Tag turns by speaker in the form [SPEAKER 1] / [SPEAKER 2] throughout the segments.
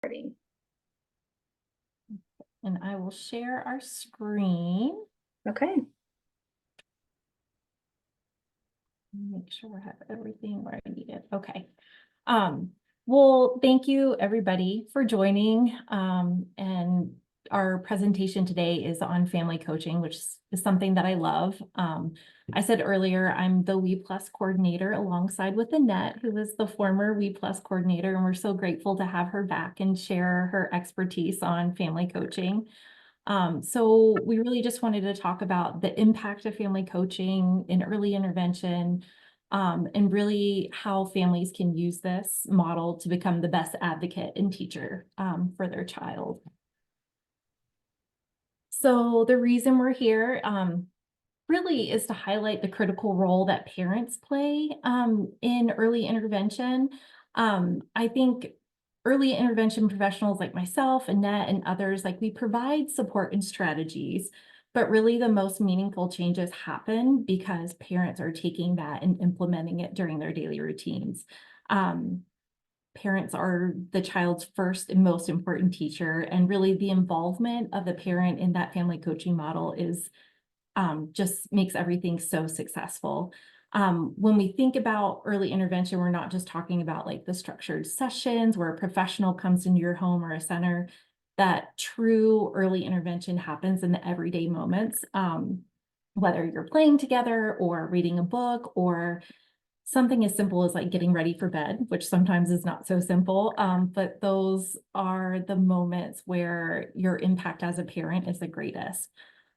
[SPEAKER 1] Starting.
[SPEAKER 2] And I will share our screen.
[SPEAKER 1] Okay.
[SPEAKER 2] Make sure I have everything where I need it. Okay. Well, thank you everybody for joining. And our presentation today is on family coaching, which is something that I love. I said earlier, I'm the We Plus coordinator alongside with Annette, who is the former We Plus coordinator, and we're so grateful to have her back and share her expertise on family coaching. So we really just wanted to talk about the impact of family coaching in early intervention, and really how families can use this model to become the best advocate and teacher for their child. So the reason we're here really is to highlight the critical role that parents play in early intervention. I think early intervention professionals like myself, Annette, and others, like we provide support and strategies, but really the most meaningful changes happen because parents are taking that and implementing it during their daily routines. Um, Parents are the child's first and most important teacher, and really the involvement of the parent in that family coaching model is just makes everything so successful. When we think about early intervention, we're not just talking about like the structured sessions where a professional comes into your home or a center. That true early intervention happens in the everyday moments, whether you're playing together or reading a book or something as simple as like getting ready for bed, which sometimes is not so simple. But those are the moments where your impact as a parent is the greatest.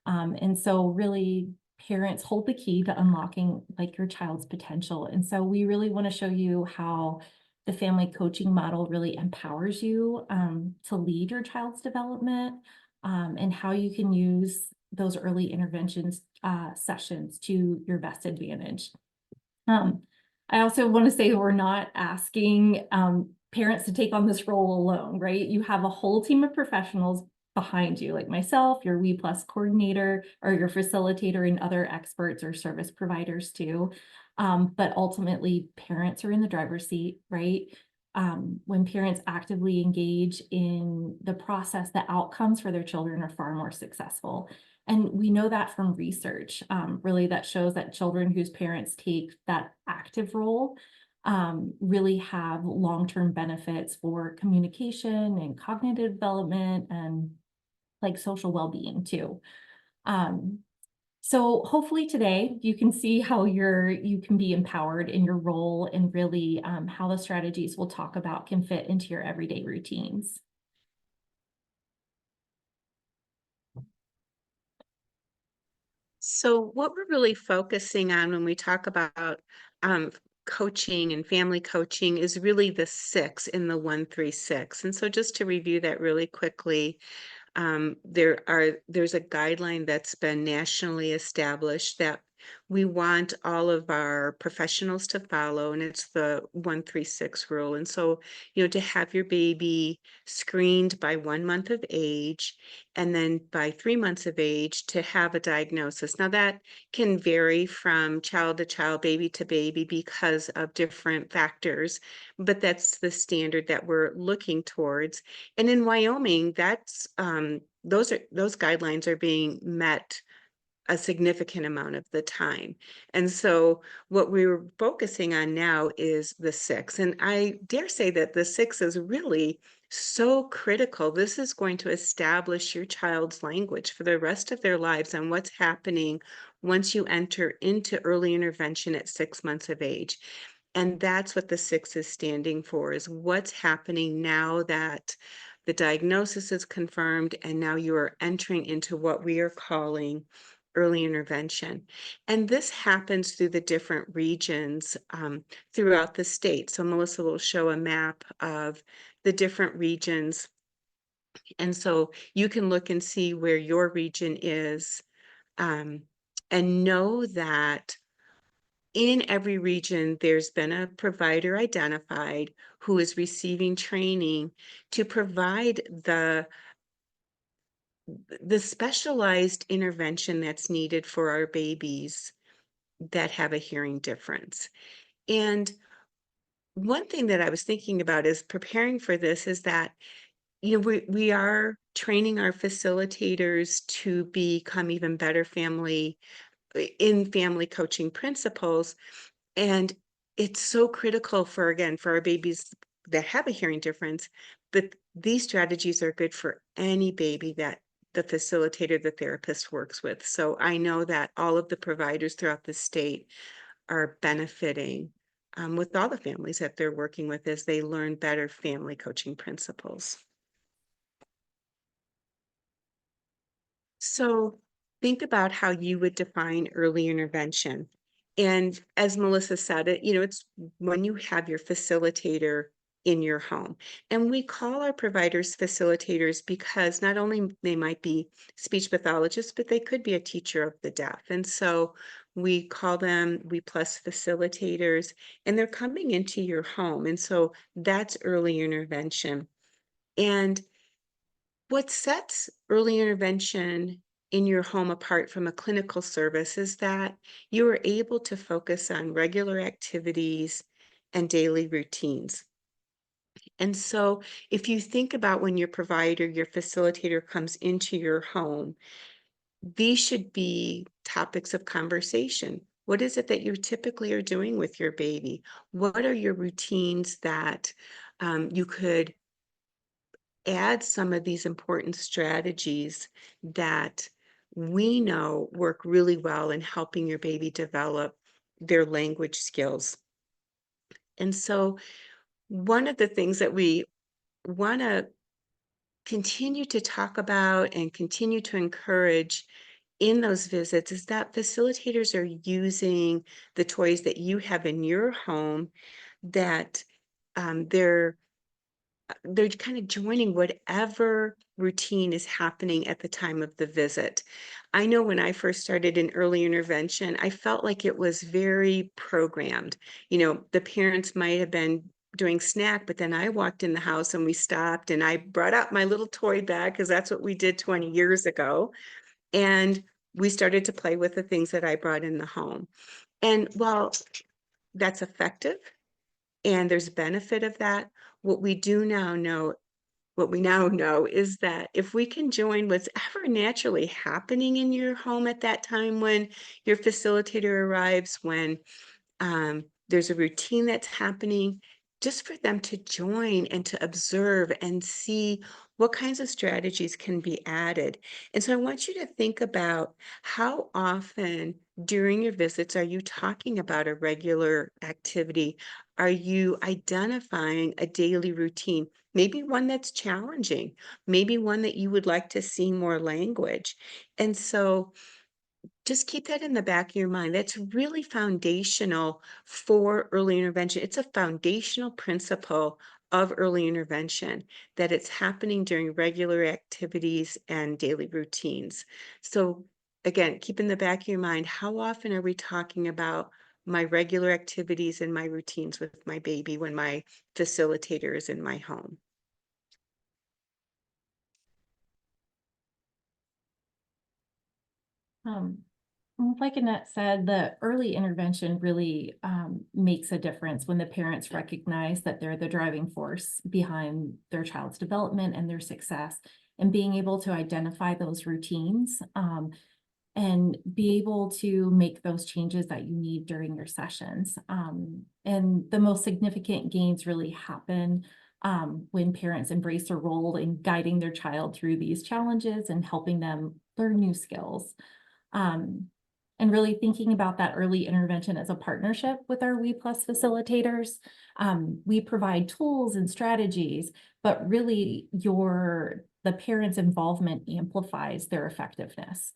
[SPEAKER 2] And so really parents hold the key to unlocking like your child's potential. And so we really want to show you how the family coaching model really empowers you to lead your child's development, and how you can use those early interventions sessions to your best advantage. Um, I also want to say we're not asking parents to take on this role alone, right? You have a whole team of professionals behind you, like myself, your We Plus coordinator, or your facilitator, and other experts or service providers too. But ultimately, parents are in the driver's seat, right? When parents actively engage in the process, the outcomes for their children are far more successful. And we know that from research, really, that shows that children whose parents take that active role really have long-term benefits for communication and cognitive development and like social well-being too. Um, so hopefully today you can see how you can be empowered in your role, and really how the strategies we'll talk about can fit into your everyday routines.
[SPEAKER 3] So what we're really focusing on when we talk about coaching and family coaching is really the six in the 136. And so just to review that really quickly, there's a guideline that's been nationally established that we want all of our professionals to follow, and it's the 136 rule. And so, to have your baby screened by 1 month of age, and then by 3 months of age to have a diagnosis. Now that can vary from child to child, baby to baby, because of different factors, but that's the standard that we're looking towards. And in Wyoming, those guidelines are being met a significant amount of the time. And so what we're focusing on now is the six. And I dare say that the six is really so critical. This is going to establish your child's language for the rest of their lives and what's happening once you enter into early intervention at 6 months of age. And that's what the six is standing for, is what's happening now that the diagnosis is confirmed, and now you are entering into what we are calling early intervention. And this happens through the different regions throughout the state. So Melissa will show a map of the different regions. And so you can look and see where your region is, and know that in every region, there's been a provider identified who is receiving training to provide the specialized intervention that's needed for our babies that have a hearing difference. And one thing that I was thinking about is preparing for this is that we are training our facilitators to become even better in family coaching principles. And it's so critical for, again, for our babies that have a hearing difference, but these strategies are good for any baby that the facilitator, the therapist works with. So I know that all of the providers throughout the state are benefiting with all the families that they're working with as they learn better family coaching principles. So think about how you would define early intervention. And as Melissa said, it's when you have your facilitator in your home. And we call our providers facilitators because not only they might be speech pathologists, but they could be a teacher of the deaf. And so we call them We Plus facilitators, and they're coming into your home. And so that's early intervention. And what sets early intervention in your home apart from a clinical service is that you are able to focus on regular activities and daily routines. And so, if you think about when your provider, your facilitator comes into your home, these should be topics of conversation. What is it that you typically are doing with your baby? What are your routines that you could add some of these important strategies that we know work really well in helping your baby develop their language skills. And so, one of the things that we want to continue to talk about and continue to encourage in those visits is that facilitators are using the toys that you have in your home, that they're kind of joining whatever routine is happening at the time of the visit. I know when I first started in early intervention, I felt like it was very programmed. The parents might have been doing snack, but then I walked in the house and we stopped and I brought out my little toy bag because that's what we did 20 years ago. And we started to play with the things that I brought in the home. And while that's effective and there's benefit of that, what we do now know what we now know is that if we can join what's ever naturally happening in your home at that time when your facilitator arrives, when there's a routine that's happening, just for them to join and to observe and see what kinds of strategies can be added. And so I want you to think about how often during your visits are you talking about a regular activity? Are you identifying a daily routine? Maybe one that's challenging, maybe one that you would like to see more language. And so just keep that in the back of your mind. That's really foundational for early intervention. It's a foundational principle of early intervention that it's happening during regular activities and daily routines. So, again, keep in the back of your mind, how often are we talking about my regular activities and my routines with my baby when my facilitator is in my home?
[SPEAKER 2] Um, like Annette said, the early intervention really makes a difference when the parents recognize that they're the driving force behind their child's development and their success, and being able to identify those routines and be able to make those changes that you need during your sessions. And the most significant gains really happen when parents embrace their role in guiding their child through these challenges and helping them learn new skills. Um, and really thinking about that early intervention as a partnership with our We Plus facilitators. We provide tools and strategies, but really the parent's involvement amplifies their effectiveness.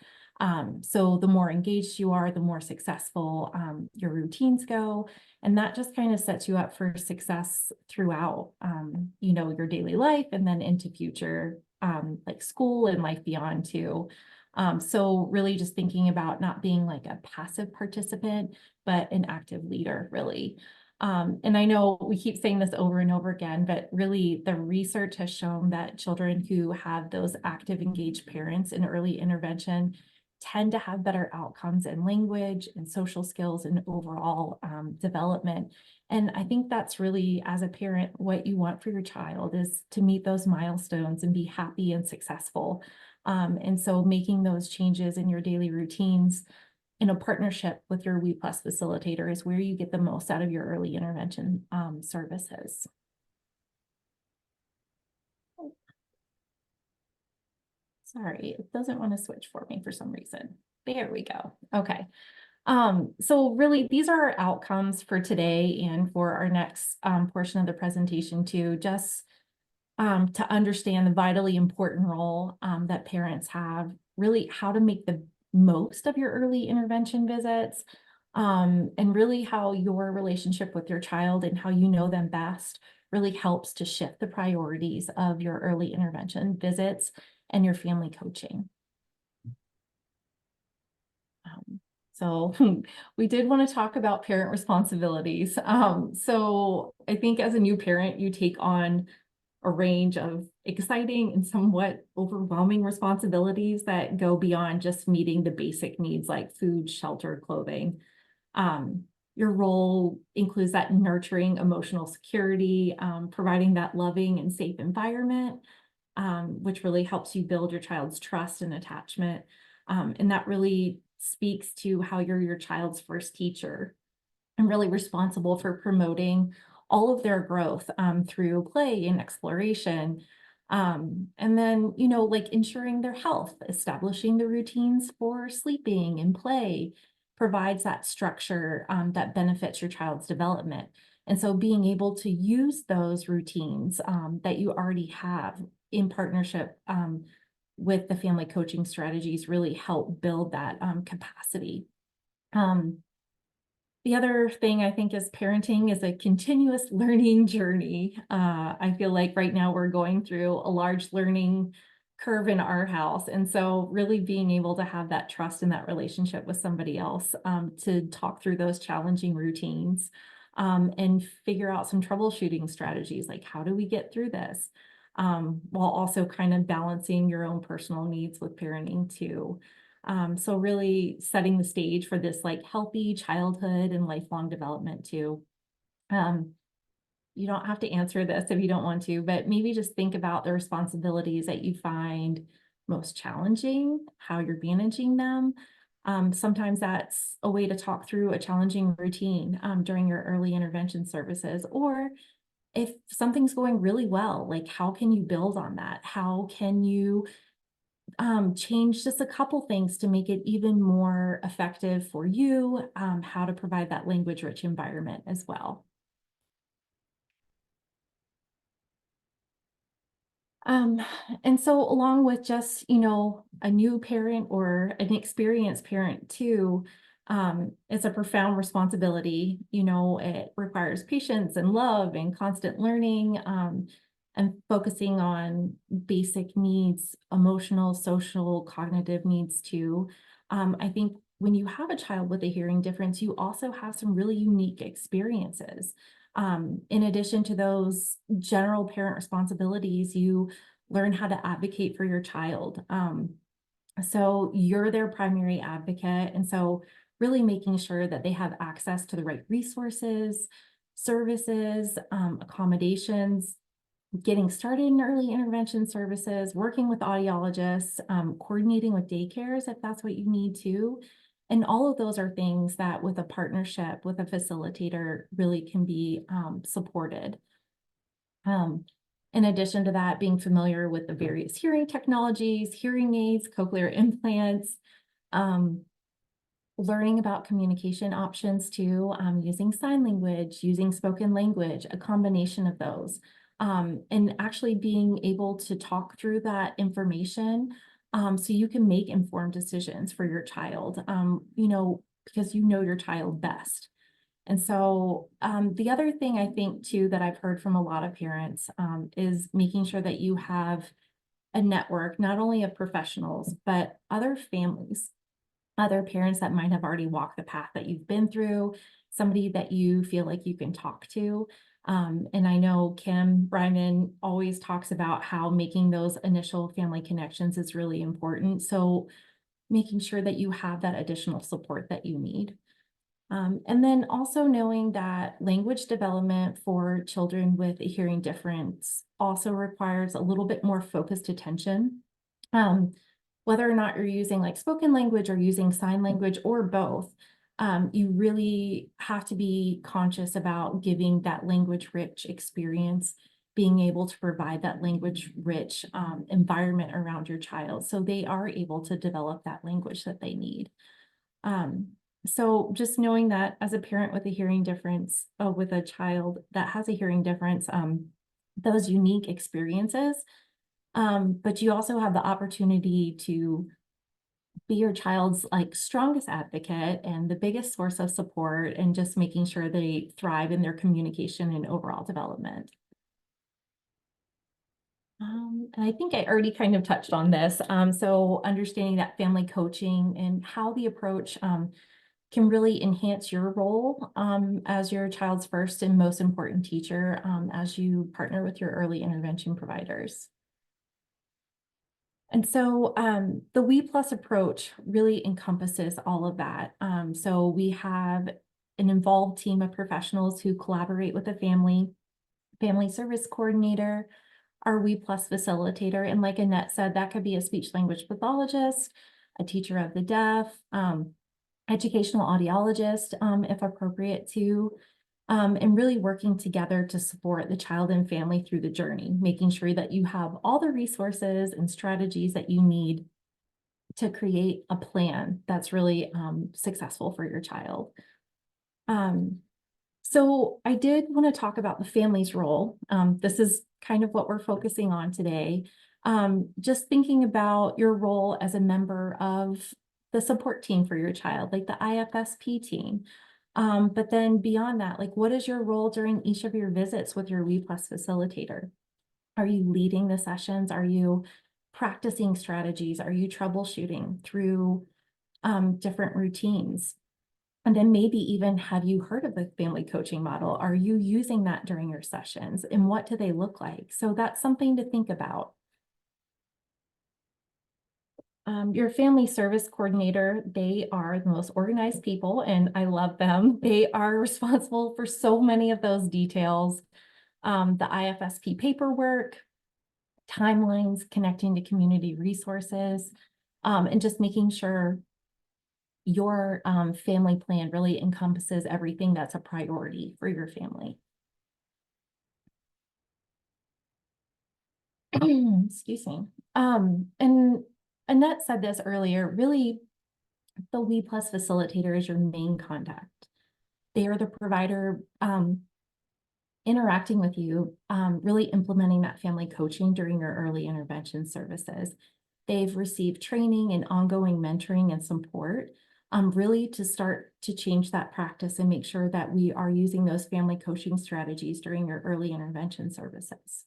[SPEAKER 2] So the more engaged you are, the more successful your routines go. And that just kind of sets you up for success throughout, your daily life and then into future, like school and life beyond too. So really just thinking about not being like a passive participant, but an active leader, really. And I know we keep saying this over and over again, but really the research has shown that children who have those active, engaged parents in early intervention tend to have better outcomes in language and social skills and overall development. And I think that's really, as a parent, what you want for your child is to meet those milestones and be happy and successful. And so making those changes in your daily routines in a partnership with your We Plus facilitator is where you get the most out of your early intervention services. Sorry, it doesn't want to switch for me for some reason. There we go. Okay. So really, these are our outcomes for today and for our next portion of the presentation too, just to understand the vitally important role that parents have, really how to make the most of your early intervention visits, and really how your relationship with your child and how you know them best really helps to shift the priorities of your early intervention visits and your family coaching. So we did want to talk about parent responsibilities. So I think as a new parent, you take on a range of exciting and somewhat overwhelming responsibilities that go beyond just meeting the basic needs like food, shelter, clothing. Um, your role includes that nurturing emotional security, providing that loving and safe environment, which really helps you build your child's trust and attachment. And that really speaks to how you're your child's first teacher and really responsible for promoting all of their growth through play and exploration. And then, like ensuring their health, establishing the routines for sleeping and play provides that structure that benefits your child's development. And so being able to use those routines that you already have in partnership with the family coaching strategies really help build that capacity. Um, the other thing I think is parenting is a continuous learning journey. I feel like right now we're going through a large learning curve in our house. And so really being able to have that trust in that relationship with somebody else to talk through those challenging routines and figure out some troubleshooting strategies, like how do we get through this? While also kind of balancing your own personal needs with parenting too. So really setting the stage for this like healthy childhood and lifelong development too. Um, you don't have to answer this if you don't want to, but maybe just think about the responsibilities that you find most challenging, how you're managing them. Sometimes that's a way to talk through a challenging routine during your early intervention services, or if something's going really well, like how can you build on that? How can you change just a couple things to make it even more effective for you, how to provide that language rich environment as well. Um, and so along with just, a new parent or an experienced parent too, it's a profound responsibility. It requires patience and love and constant learning, and focusing on basic needs, emotional, social, cognitive needs too. I think when you have a child with a hearing difference, you also have some really unique experiences. In addition to those general parent responsibilities, you learn how to advocate for your child. So you're their primary advocate. And so really making sure that they have access to the right resources, services, accommodations, getting started in early intervention services, working with audiologists, coordinating with daycares if that's what you need to. And all of those are things that with a partnership with a facilitator really can be supported. Um, in addition to that, being familiar with the various hearing technologies, hearing aids, cochlear implants, um, learning about communication options too, using sign language, using spoken language, a combination of those. And actually being able to talk through that information so you can make informed decisions for your child, because you know your child best. And so the other thing I think too that I've heard from a lot of parents is making sure that you have a network, not only of professionals, but other families, other parents that might have already walked the path that you've been through, somebody that you feel like you can talk to. And I know Kim Ryman always talks about how making those initial family connections is really important. So making sure that you have that additional support that you need. And then also knowing that language development for children with a hearing difference also requires a little bit more focused attention. Um, Whether or not you're using like spoken language or using sign language or both, you really have to be conscious about giving that language rich experience, being able to provide that language rich environment around your child so they are able to develop that language that they need. Um, so just knowing that as a parent with a hearing difference, with a child that has a hearing difference, those unique experiences, but you also have the opportunity to be your child's like strongest advocate and the biggest source of support and just making sure they thrive in their communication and overall development. And I think I already kind of touched on this. So understanding that family coaching and how the approach can really enhance your role as your child's first and most important teacher as you partner with your early intervention providers. And so the We Plus approach really encompasses all of that. So we have an involved team of professionals who collaborate with the family service coordinator, our We Plus facilitator. And like Annette said, that could be a speech language pathologist, a teacher of the deaf, educational audiologist, if appropriate too, and really working together to support the child and family through the journey, making sure that you have all the resources and strategies that you need to create a plan that's really successful for your child. Um, so I did want to talk about the family's role. This is kind of what we're focusing on today. Just thinking about your role as a member of the support team for your child, like the IFSP team. But then beyond that, like what is your role during each of your visits with your We Plus facilitator? Are you leading the sessions? Are you practicing strategies? Are you troubleshooting through different routines? And then maybe even, have you heard of the family coaching model? Are you using that during your sessions? And what do they look like? So that's something to think about. Your family service coordinator, they are the most organized people and I love them. They are responsible for so many of those details. The IFSP paperwork, timelines, connecting to community resources, and just making sure your family plan really encompasses everything that's a priority for your family. Excuse me. And Annette said this earlier, really the We Plus facilitator is your main contact. They are the provider interacting with you, really implementing that family coaching during your early intervention services. They've received training and ongoing mentoring and support, really to start to change that practice and make sure that we are using those family coaching strategies during your early intervention services.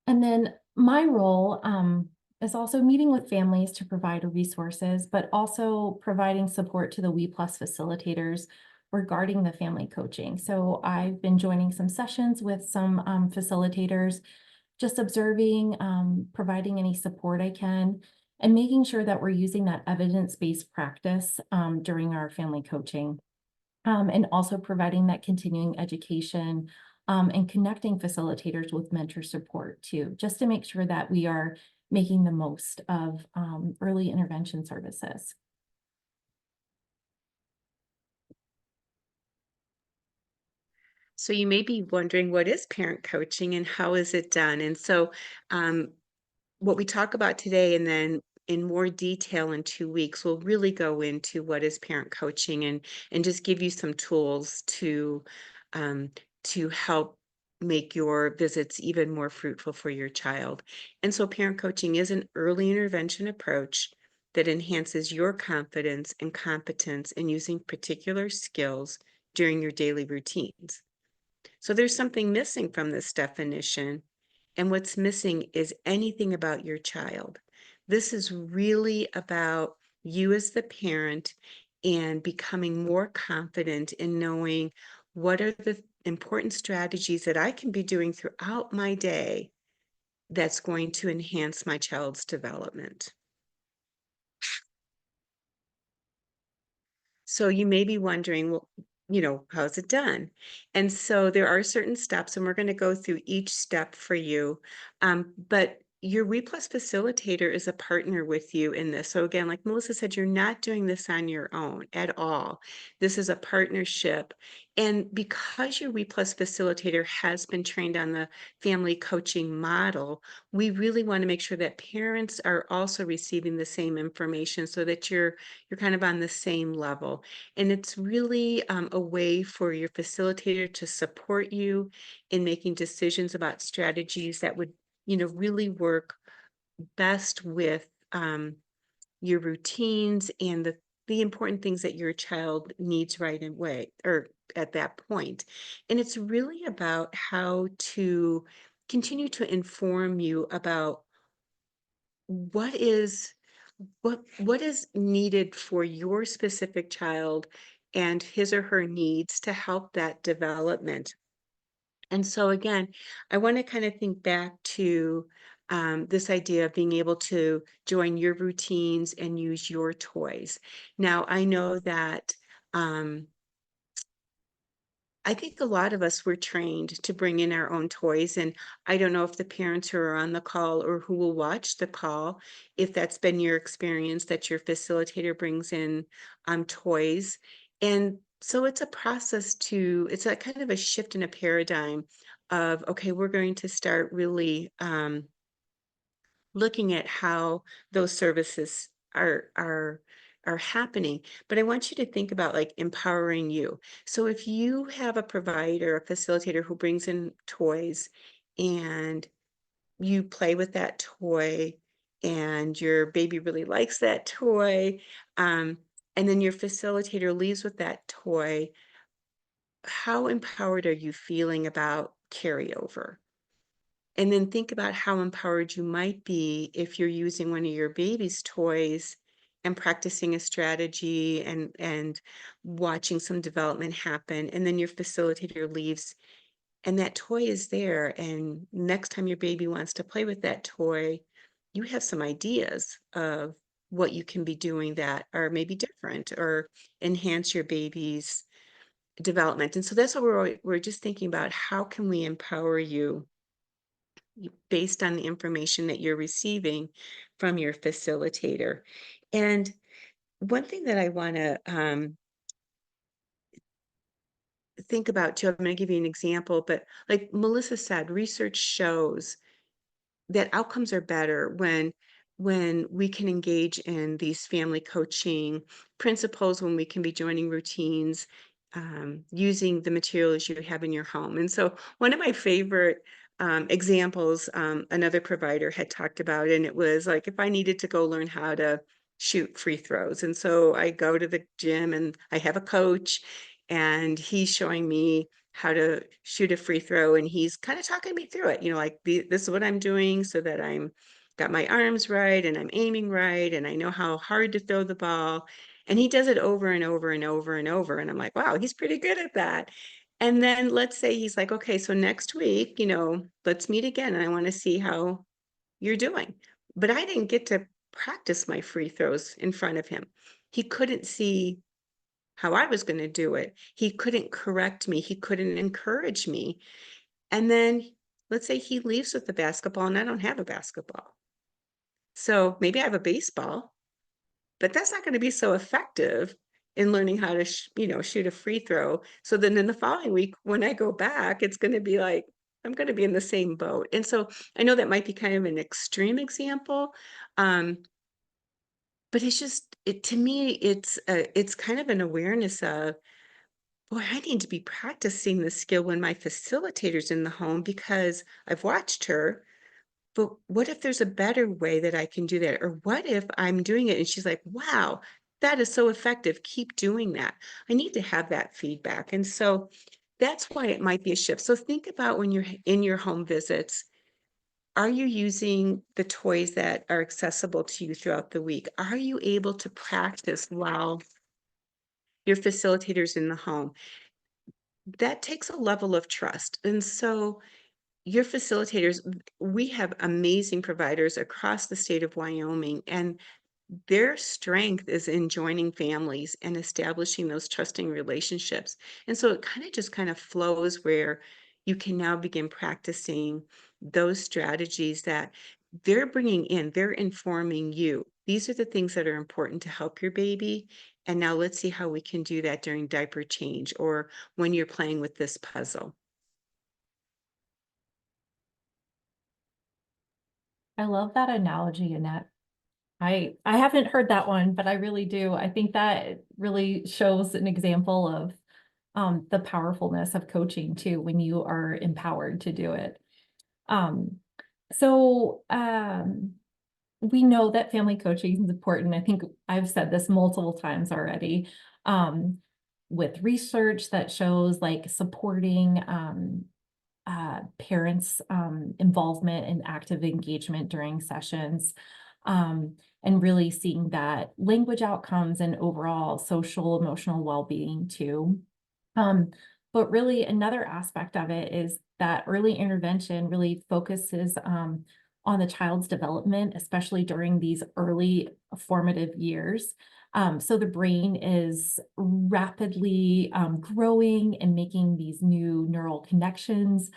[SPEAKER 2] And then my role is also meeting with families to provide resources, but also providing support to the We Plus facilitators regarding the family coaching. So I've been joining some sessions with some facilitators, just observing, providing any support I can, and making sure that we're using that evidence-based practice during our family coaching. And also providing that continuing education and connecting facilitators with mentor support too, just to make sure that we are making the most of early intervention services.
[SPEAKER 3] So you may be wondering, what is parent coaching and how is it done? And so um, what we talk about today and then in more detail in 2 weeks, we'll really go into what is parent coaching and just give you some tools um, to help make your visits even more fruitful for your child. And so parent coaching is an early intervention approach that enhances your confidence and competence in using particular skills during your daily routines. So there's something missing from this definition, and what's missing is anything about your child. This is really about you as the parent and becoming more confident in knowing what are the important strategies that I can be doing throughout my day that's going to enhance my child's development. So you may be wondering, well, how's it done? And so there are certain steps, and we're going to go through each step for you. But your We Plus facilitator is a partner with you in this. So again, like Melissa said, you're not doing this on your own at all. This is a partnership. And because your We Plus facilitator has been trained on the family coaching model, we really want to make sure that parents are also receiving the same information so that you're kind of on the same level. And it's really a way for your facilitator to support you in making decisions about strategies that would, really work best with your routines and the important things that your child needs right away or at that point. And it's really about how to continue to inform you about what is what is needed for your specific child and his or her needs to help that development. And so again, I want to kind of think back to this idea of being able to join your routines and use your toys. Now, I know that um, I think a lot of us were trained to bring in our own toys, and I don't know if the parents who are on the call or who will watch the call, if that's been your experience that your facilitator brings in toys. And so it's a process it's a kind of a shift in a paradigm of, okay, we're going to start really looking at how those services are happening. But I want you to think about like empowering you. So if you have a provider, a facilitator who brings in toys and you play with that toy and your baby really likes that toy, um, and then your facilitator leaves with that toy, how empowered are you feeling about carryover? And then think about how empowered you might be if you're using one of your baby's toys and practicing a strategy and watching some development happen. And then your facilitator leaves and that toy is there. And next time your baby wants to play with that toy, you have some ideas of what you can be doing that are maybe different or enhance your baby's development. And so that's what we're just thinking about. How can we empower you based on the information that you're receiving from your facilitator? And one thing that I want to think about too, I'm going to give you an example, but like Melissa said, research shows that outcomes are better when we can engage in these family coaching principles, when we can be joining routines, using the materials you have in your home. And so one of my favorite examples, another provider had talked about, and it was like if I needed to go learn how to shoot free throws. And so I go to the gym and I have a coach and he's showing me how to shoot a free throw, and he's kind of talking me through it, like this is what I'm doing so that I'm got my arms right and I'm aiming right and I know how hard to throw the ball. And he does it over and over and over and over, and I'm like, wow, he's pretty good at that. And then let's say he's like, okay, so next week, let's meet again and I want to see how you're doing. But I didn't get to practice my free throws in front of him. He couldn't see how I was going to do it. He couldn't correct me. He couldn't encourage me. And then let's say he leaves with the basketball and I don't have a basketball. So maybe I have a baseball, but that's not going to be so effective in learning how to, shoot a free throw. So then in the following week, when I go back, it's going to be like, I'm going to be in the same boat. And so I know that might be kind of an extreme example. Um, but to me, it's kind of an awareness of, boy, I need to be practicing this skill when my facilitator's in the home because I've watched her. But what if there's a better way that I can do that? Or what if I'm doing it and she's like, wow, that is so effective. Keep doing that. I need to have that feedback. And so that's why it might be a shift. So think about when you're in your home visits, are you using the toys that are accessible to you throughout the week? Are you able to practice while your facilitator's in the home? That takes a level of trust. And so your facilitators, we have amazing providers across the state of Wyoming, and their strength is in joining families and establishing those trusting relationships. And so it kind of flows where you can now begin practicing those strategies that they're bringing in, they're informing you. These are the things that are important to help your baby. And now let's see how we can do that during diaper change or when you're playing with this puzzle.
[SPEAKER 2] I love that analogy, Annette. I haven't heard that one, but I really do. I think that really shows an example of the powerfulness of coaching too, when you are empowered to do it. Um, so we know that family coaching is important. I think I've said this multiple times already. Um, with research that shows like supporting parents' involvement and active engagement during sessions, and really seeing that language outcomes and overall social emotional well-being too. Um, but really another aspect of it is that early intervention really focuses on the child's development, especially during these early formative years. So the brain is rapidly growing and making these new neural connections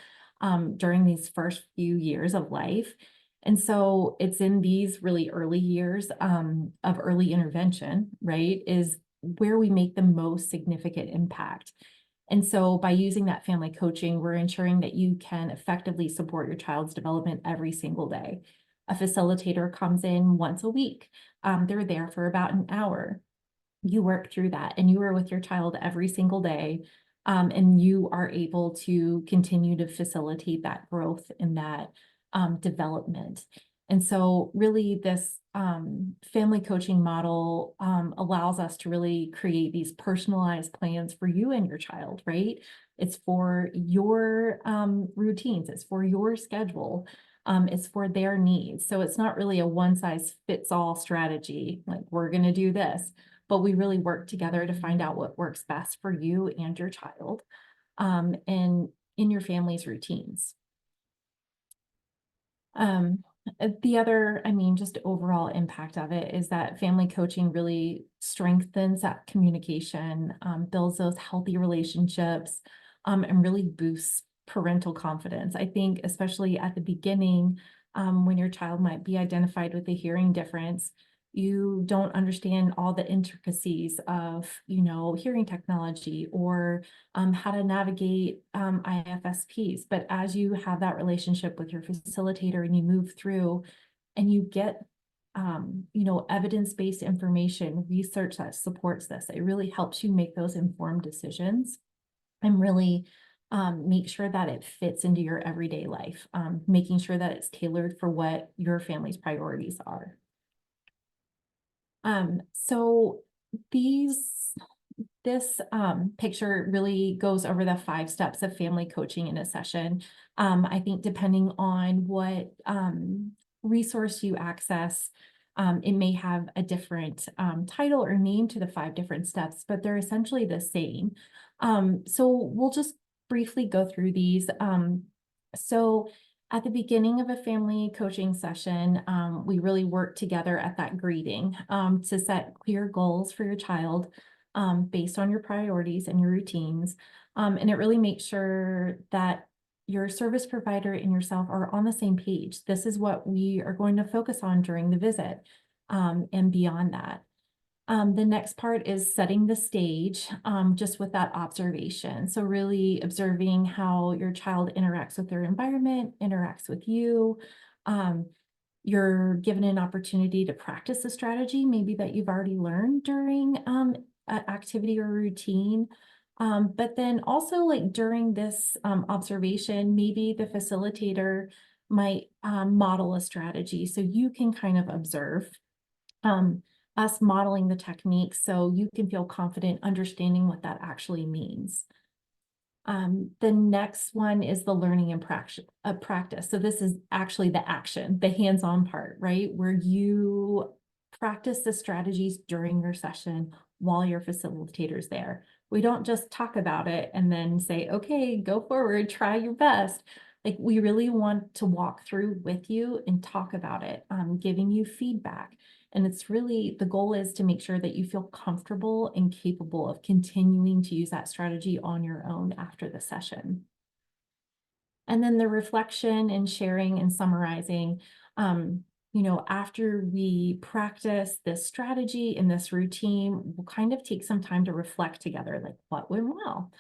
[SPEAKER 2] during these first few years of life. And so it's in these really early years of early intervention, right, is where we make the most significant impact. And so by using that family coaching, we're ensuring that you can effectively support your child's development every single day. A facilitator comes in once a week. They're there for about an hour. You work through that and you are with your child every single day. And you are able to continue to facilitate that growth and that development. And so really this family coaching model allows us to really create these personalized plans for you and your child, right? It's for your routines, it's for your schedule, it's for their needs. So it's not really a one size fits all strategy, like we're going to do this, but we really work together to find out what works best for you and your child, and in your family's routines. Um, the other, I mean, just overall impact of it is that family coaching really strengthens that communication, builds those healthy relationships, and really boosts parental confidence. I think, especially at the beginning, when your child might be identified with a hearing difference, you don't understand all the intricacies of, hearing technology or how to navigate IFSPs. But as you have that relationship with your facilitator and you move through and you get, evidence-based information, research that supports this, it really helps you make those informed decisions and really make sure that it fits into your everyday life, making sure that it's tailored for what your family's priorities are. So these this picture really goes over the 5 steps of family coaching in a session. I think depending on what resource you access, it may have a different title or name to the 5 different steps, but they're essentially the same. So we'll just briefly go through these. So at the beginning of a family coaching session, we really work together at that greeting to set clear goals for your child based on your priorities and your routines. And it really makes sure that your service provider and yourself are on the same page. This is what we are going to focus on during the visit, and beyond that. The next part is setting the stage, just with that observation. So really observing how your child interacts with their environment, interacts with you. Um, you're given an opportunity to practice a strategy, maybe that you've already learned during an activity or routine. But then also like during this observation, maybe the facilitator might model a strategy so you can kind of observe um, us modeling the techniques so you can feel confident understanding what that actually means. The next one is the learning and practice. So this is actually the action, the hands-on part, right? Where you practice the strategies during your session while your facilitator's there. We don't just talk about it and then say, okay, go forward, try your best. Like, we really want to walk through with you and talk about it, giving you feedback. And it's really, the goal is to make sure that you feel comfortable and capable of continuing to use that strategy on your own after the session. And then the reflection and sharing and summarizing, after we practice this strategy and this routine, we'll kind of take some time to reflect together, like what went well,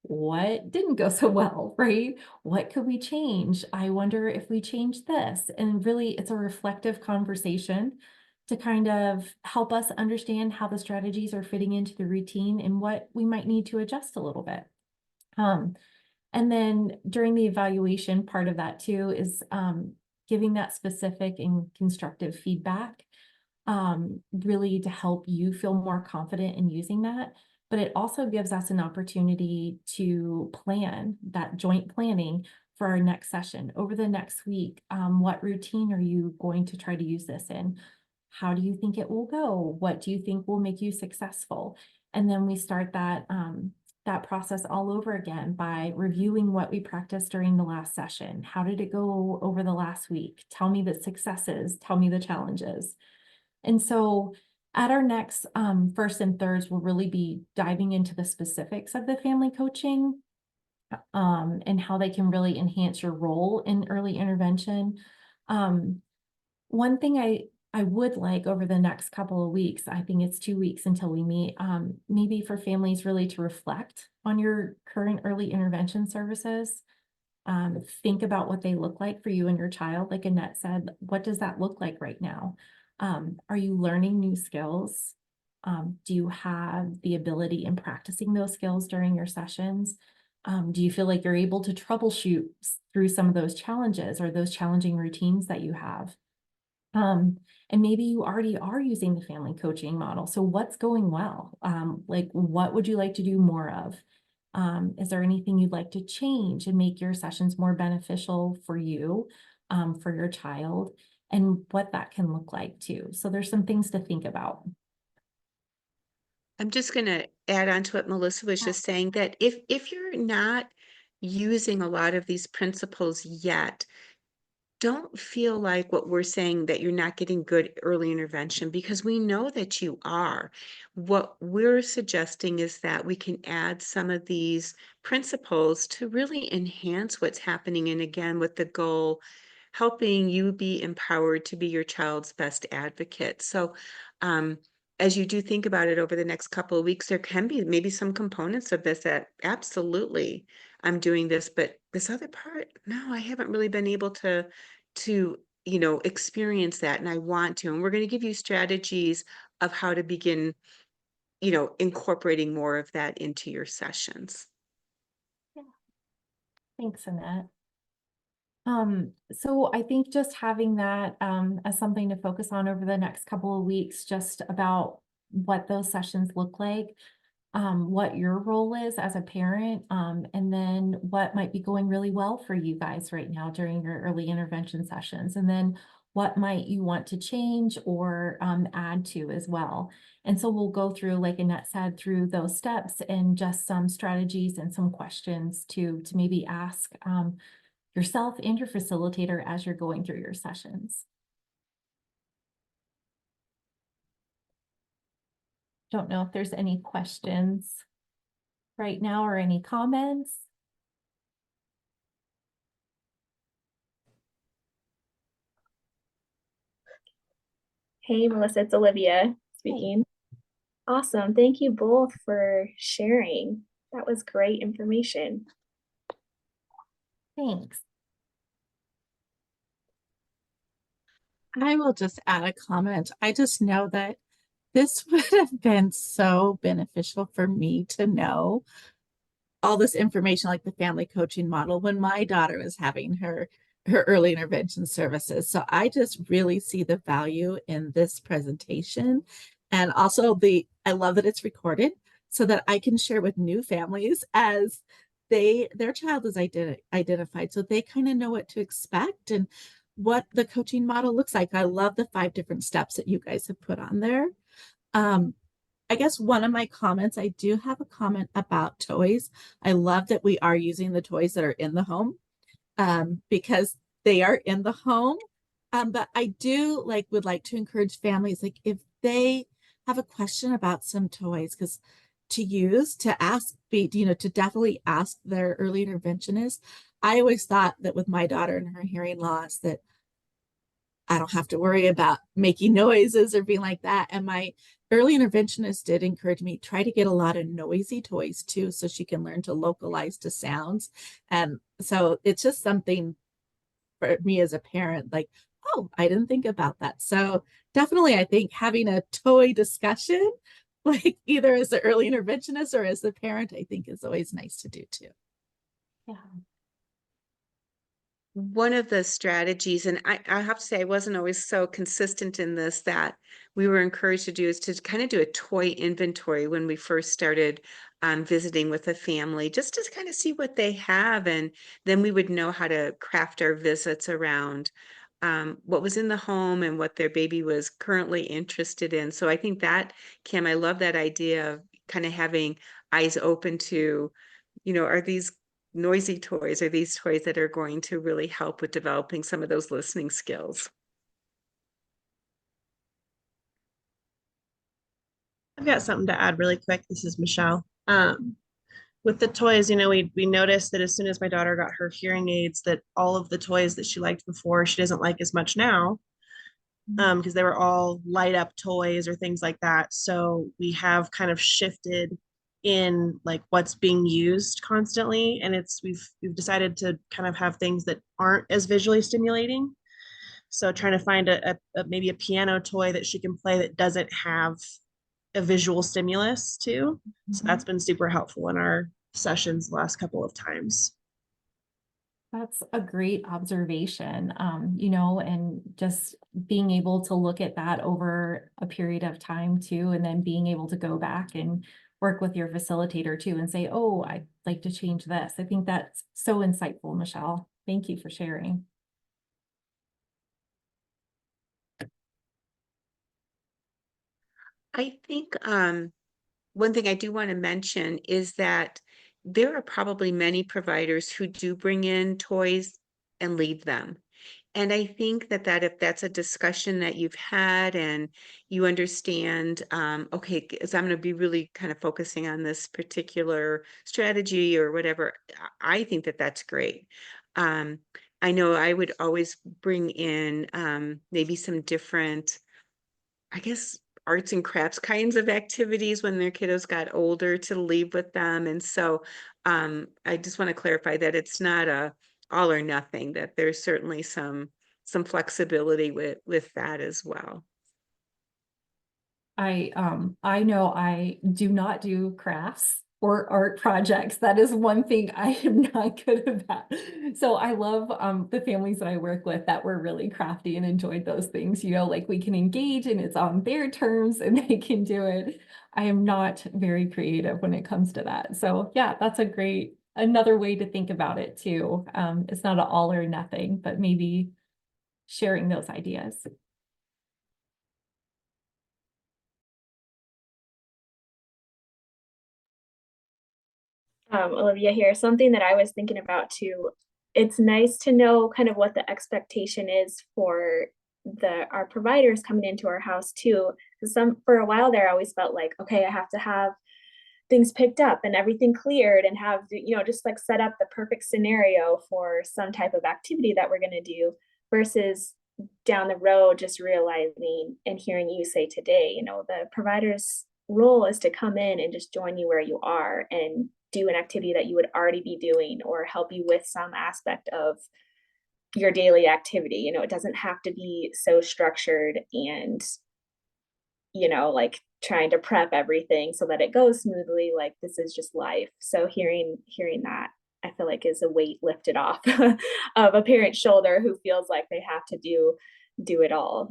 [SPEAKER 2] what didn't go so well, right? What could we change? I wonder if we change this. And really, it's a reflective conversation to kind of help us understand how the strategies are fitting into the routine and what we might need to adjust a little bit. Um, and then during the evaluation part of that too is giving that specific and constructive feedback, really to help you feel more confident in using that. But it also gives us an opportunity to plan that joint planning for our next session over the next week. What routine are you going to try to use this in? How do you think it will go? What do you think will make you successful? And then we start that process all over again by reviewing what we practiced during the last session. How did it go over the last week? Tell me the successes, tell me the challenges. And so at our next first and thirds, we'll really be diving into the specifics of the family coaching, and how they can really enhance your role in early intervention. Um, One thing I would like over the next couple of weeks, I think it's 2 weeks until we meet, maybe for families really to reflect on your current early intervention services. Think about what they look like for you and your child. Like Annette said, what does that look like right now? Are you learning new skills? Do you have the ability in practicing those skills during your sessions? Do you feel like you're able to troubleshoot through some of those challenges or those challenging routines that you have? Um, and maybe you already are using the family coaching model. So what's going well? Like, what would you like to do more of? Is there anything you'd like to change and make your sessions more beneficial for you, for your child, and what that can look like too? So there's some things to think about.
[SPEAKER 3] I'm just gonna add on to what Melissa was just saying, that if you're not using a lot of these principles yet, don't feel like what we're saying that you're not getting good early intervention, because we know that you are. What we're suggesting is that we can add some of these principles to really enhance what's happening. And again, with the goal, helping you be empowered to be your child's best advocate. So, um, as you do think about it over the next couple of weeks, there can be maybe some components of this that absolutely I'm doing this, but this other part, no, I haven't really been able to experience that, and I want to. And we're going to give you strategies of how to begin incorporating more of that into your sessions.
[SPEAKER 2] Yeah. Thanks, Annette. So I think just having that as something to focus on over the next couple of weeks, just about what those sessions look like, what your role is as a parent, and then what might be going really well for you guys right now during your early intervention sessions, and then what might you want to change or add to as well. And so we'll go through, like Annette said, through those steps and just some strategies and some questions to maybe ask yourself and your facilitator as you're going through your sessions. Don't know if there's any questions right now or any comments.
[SPEAKER 1] Hey, Melissa, it's Olivia speaking. Awesome. Thank you both for sharing. That was great information.
[SPEAKER 2] Thanks.
[SPEAKER 4] I will just add a comment. I just know that this would have been so beneficial for me to know all this information, like the family coaching model, when my daughter was having her early intervention services. So I just really see the value in this presentation. And also I love that it's recorded so that I can share with new families as their child is identified, so they kind of know what to expect and what the coaching model looks like. I love the 5 different steps that you guys have put on there. I guess one of my comments, I do have a comment about toys. I love that we are using the toys that are in the home. because they are in the home. But I do would like to encourage families, like if they have a question about some toys, because to use, to ask, to definitely ask their early interventionist. I always thought that with my daughter and her hearing loss, that I don't have to worry about making noises or being like that. And my early interventionist did encourage me, try to get a lot of noisy toys too, so she can learn to localize to sounds. And so it's just something for me as a parent, like, oh, I didn't think about that. So definitely, I think having a toy discussion, like either as the early interventionist or as the parent, I think is always nice to do too.
[SPEAKER 2] Yeah.
[SPEAKER 3] One of the strategies, and I have to say, I wasn't always so consistent in this, that we were encouraged to do, is to kind of do a toy inventory when we first started visiting with a family, just to kind of see what they have. And then we would know how to craft our visits around what was in the home and what their baby was currently interested in. So I think that, Kim, I love that idea of kind of having eyes open to, are these noisy toys, are these toys that are going to really help with developing some of those listening skills?
[SPEAKER 5] I've got something to add really quick. This is Michelle. With the toys, we noticed that as soon as my daughter got her hearing aids, that all of the toys that she liked before, she doesn't like as much now, because they were all light up toys or things like that. So we have kind of shifted in like what's being used constantly, and we've decided to kind of have things that aren't as visually stimulating. So trying to find maybe a piano toy that she can play that doesn't have a visual stimulus too. So that's been super helpful in our sessions the last couple of times.
[SPEAKER 2] That's a great observation, and just being able to look at that over a period of time too, and then being able to go back and work with your facilitator too and say, oh, I'd like to change this. I think that's so insightful, Michelle. Thank you for sharing.
[SPEAKER 3] I think one thing I do want to mention is that there are probably many providers who do bring in toys and leave them. And I think that if that's a discussion that you've had and you understand, okay, so I'm going to be really kind of focusing on this particular strategy or whatever, I think that that's great. Um, I know I would always bring in maybe some different, I guess, arts and crafts kinds of activities when their kiddos got older to leave with them. And so I just want to clarify that it's not a all or nothing, that there's certainly some flexibility with that as well.
[SPEAKER 2] I know I do not do crafts or art projects. That is one thing I am not good about. So I love the families that I work with that were really crafty and enjoyed those things, like we can engage and it's on their terms and they can do it. I am not very creative when it comes to that. So yeah, that's another way to think about it too. It's not an all or nothing, but maybe sharing those ideas.
[SPEAKER 1] Olivia here. Something that I was thinking about too. It's nice to know kind of what the expectation is for our providers coming into our house too. Because for a while there, I always felt like, okay, I have to have things picked up and everything cleared and have, just like set up the perfect scenario for some type of activity that we're going to do, versus down the road just realizing and hearing you say today, the provider's role is to come in and just join you where you are and do an activity that you would already be doing or help you with some aspect of your daily activity. It doesn't have to be so structured and like trying to prep everything so that it goes smoothly. Like, this is just life. So hearing that, I feel like, is a weight lifted off of a parent's shoulder who feels like they have to do it all.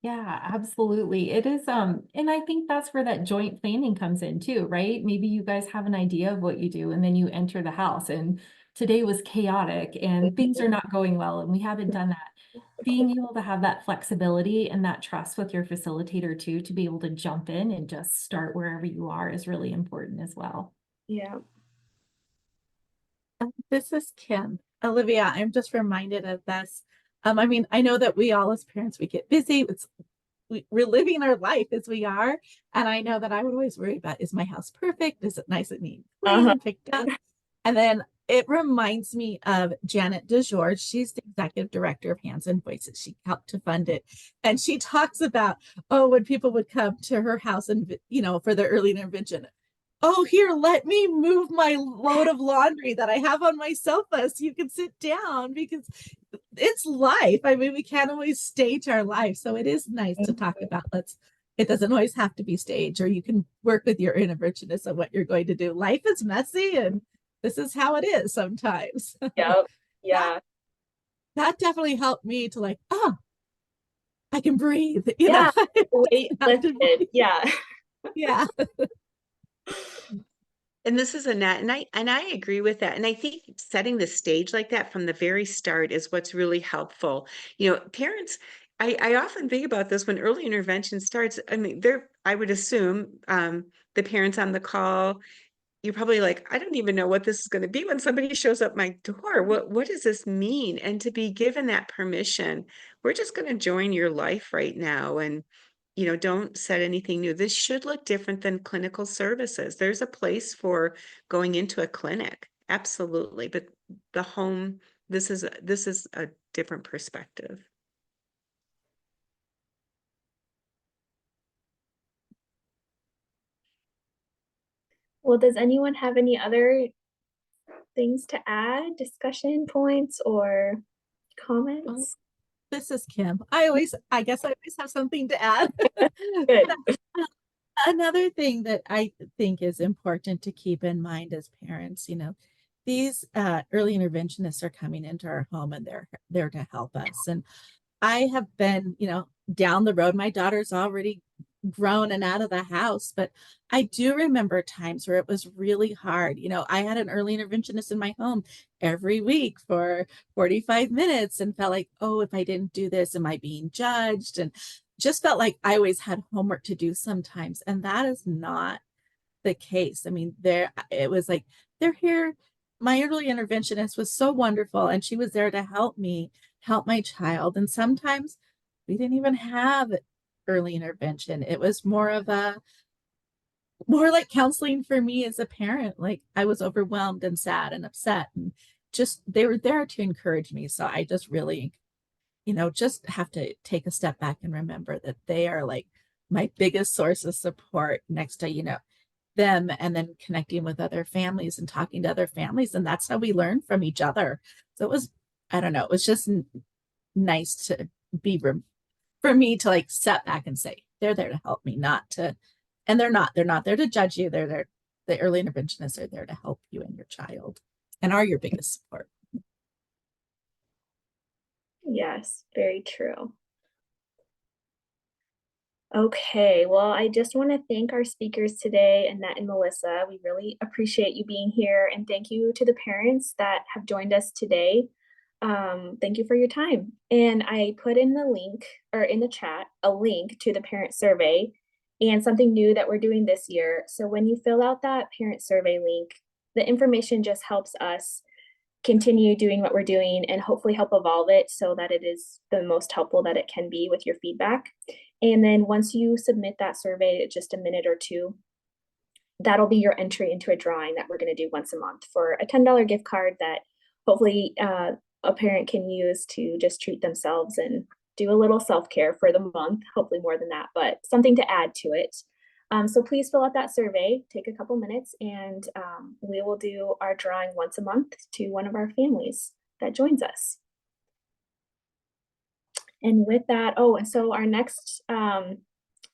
[SPEAKER 2] Yeah, absolutely. It is, and I think that's where that joint planning comes in too, right? Maybe you guys have an idea of what you do and then you enter the house and today was chaotic and things are not going well and we haven't done that. Being able to have that flexibility and that trust with your facilitator too, to be able to jump in and just start wherever you are is really important as well.
[SPEAKER 1] Yeah.
[SPEAKER 4] This is Kim. Olivia, I'm just reminded of this. I mean, I know that we all as parents, we get busy. We're living our life as we are. And I know that I would always worry about, is my house perfect? Is it nice and neat, clean
[SPEAKER 1] Uh-huh.
[SPEAKER 4] and picked up? And then it reminds me of Janet DeJour. She's the executive director of Hands and Voices. She helped to fund it. And she talks about, oh, when people would come to her house and, for the early intervention, oh, here, let me move my load of laundry that I have on my sofa so you can sit down, because it's life. I mean, we can't always stage our life. So it is nice to talk about, it doesn't always have to be staged, or you can work with your interventionist on what you're going to do. Life is messy, and this is how it is sometimes.
[SPEAKER 1] Yep.
[SPEAKER 4] that,
[SPEAKER 1] Yeah.
[SPEAKER 4] that definitely helped me to like, oh, I can breathe,
[SPEAKER 1] Yeah. Weight
[SPEAKER 4] have to
[SPEAKER 1] lifted.
[SPEAKER 4] breathe.
[SPEAKER 1] Yeah.
[SPEAKER 4] Yeah.
[SPEAKER 3] And this is Annette, and I agree with that. And I think setting the stage like that from the very start is what's really helpful. Parents, I often think about this when early intervention starts. I mean, I would assume the parents on the call, you're probably like, I don't even know what this is going to be when somebody shows up my door. What does this mean? And to be given that permission, we're just going to join your life right now, and don't set anything new. This should look different than clinical services. There's a place for going into a clinic, absolutely, but the home, this is a different perspective.
[SPEAKER 1] Well, does anyone have any other things to add, discussion points or comments?
[SPEAKER 4] This is Kim. I guess I always have something to add.
[SPEAKER 1] Good.
[SPEAKER 4] Another thing that I think is important to keep in mind as parents, these early interventionists are coming into our home, and they're there to help us. And I have been, down the road. My daughter's already grown and out of the house, but I do remember times where it was really hard. I had an early interventionist in my home every week for 45 minutes and felt like, oh, if I didn't do this, am I being judged? And just felt like I always had homework to do sometimes. And that is not the case. I mean, it was like, they're here. My early interventionist was so wonderful, and she was there to help me help my child. And sometimes we didn't even have early intervention. It was more like counseling for me as a parent. Like, I was overwhelmed and sad and upset, and just they were there to encourage me. So I just really, just have to take a step back and remember that they are like my biggest source of support next to, them, and then connecting with other families and talking to other families. And that's how we learn from each other. So it was, I don't know, it was just nice to be for me to like step back and say, they're there to help me, and they're not there to judge you. They're there. The early interventionists are there to help you and your child, and are your biggest support.
[SPEAKER 1] Yes, very true. Okay, well, I just want to thank our speakers today, Annette and Melissa. We really appreciate you being here, and thank you to the parents that have joined us today. Thank you for your time. And I put in the link, or in the chat, a link to the parent survey and something new that we're doing this year. So when you fill out that parent survey link, the information just helps us continue doing what we're doing and hopefully help evolve it so that it is the most helpful that it can be with your feedback. And then once you submit that survey, just a minute or two, that'll be your entry into a drawing that we're going to do once a month for a $10 gift card that hopefully a parent can use to just treat themselves and do a little self-care for the month, hopefully more than that, but something to add to it. So please fill out that survey, take a couple minutes, and we will do our drawing once a month to one of our families that joins us. And with that, and so our next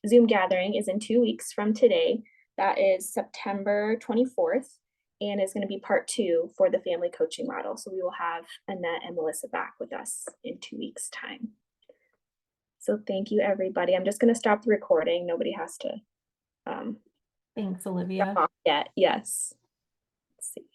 [SPEAKER 1] Zoom gathering is in 2 weeks from today. That is September 24th, and is going to be part 2 for the family coaching model. So we will have Annette and Melissa back with us in 2 weeks' time. So thank you, everybody. I'm just going to stop the recording. Nobody has to
[SPEAKER 2] Thanks, Olivia.
[SPEAKER 1] yet. Yes. Let's see.